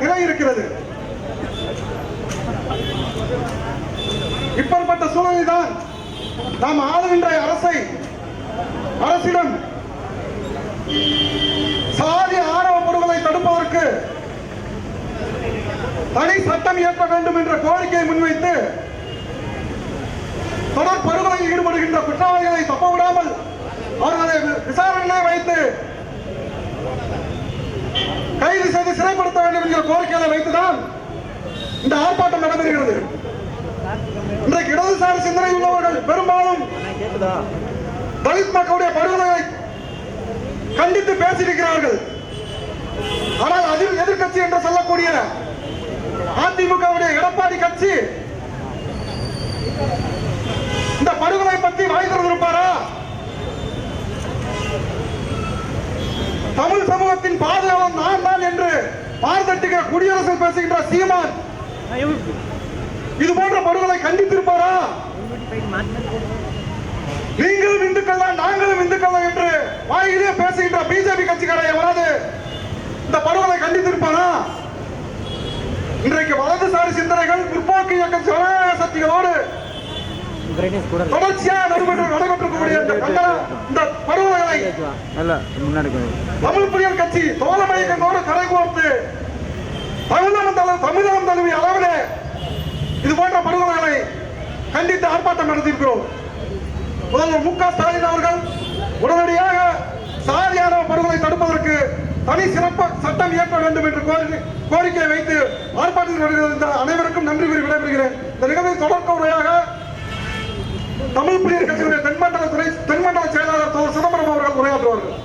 நிலை இருக்கிறது. இப்படிப்பட்ட சூழலில்தான் நாம் ஆளுகின்ற அரசிடம் சாதி ஆணவ படுகொலை தடுப்பதற்கு தனி சட்டம் இயற்ற வேண்டும் என்ற கோரிக்கையை முன்வைத்து தொடர் படுகொலையில் ஈடுபடுகின்ற குற்றவாளிகளை தப்பவிடாமல் அவர்களை விசாரணையிலே வைத்து கைது செய்து சிறைப்படுத்த வேண்டும் என்கிற கோரிக்கைகளை வைத்துதான் இந்த ஆர்ப்பாட்டம் நடைபெறுகிறது. இன்றைக்கு இடதுசாரி சிந்தனை உள்ளவர்கள் பெரும்பாலும் தலித் மக்களுடைய படுகொலையை கண்டித்து பேசியிருக்கிறார்கள். ஆனால் அதில் எதிர்கட்சி என்று சொல்லக்கூடிய அதிமுகவுடைய எடப்பாடி கட்சி இந்த படுகொலை பற்றி வாய் திறந்திருப்பாரா? தமிழ் சமூகத்தின் பாதுகாவலன் நான் தான் என்று மார்த்தட்டுகிற குடியரசில் பேசுகின்ற சீமான் இது போன்ற படுகொலை கண்டித்திருப்பாரா? நீங்களும் இந்துக்கள் தான் நாங்களும் இந்துக்கள் தான் என்று வாயிலே பேசுகின்ற பிஜேபி கட்சிக்காரர் எவராது இந்த படுகொலை கண்டித்திருப்பாரா? இன்றைக்கு வலதுசாரி சிந்தனைகள் முற்போக்கு இயக்கம் ஜனநாயக சக்திகளோடு தொடர்ச்சியாக நடைபெற்றிருக்கக்கூடிய இந்த படுகொலைகளை தமிழ் புலிகள் கட்சி தோழமையங்களோடு கரை கோர்த்து தமிழகம் தழுவிய அளவிலே இது போன்ற படுகொலைகளை கண்டித்து ஆர்ப்பாட்டம் நடத்தியிருக்கிறோம். முதல்வர் மு க ஸ்டாலின் அவர்கள் உடனடியாக சாதியான படுகொலை தடுப்பதற்கு தனி சிறப்பு சட்டம் இயற்ற வேண்டும் என்று கோரிக்கை வைத்து ஆர்ப்பாட்டத்தில் வருகிற அனைவருக்கும் நன்றி கூறி விடைபெறுகிறேன். இந்த நிகழ்வில் தொடக்க உரையாக தமிழ் புலிகள் கட்சியினுடைய தென்மண்டல செயலாளர் சிதம்பரம் அவர்கள் உரையாற்றுவார்கள்.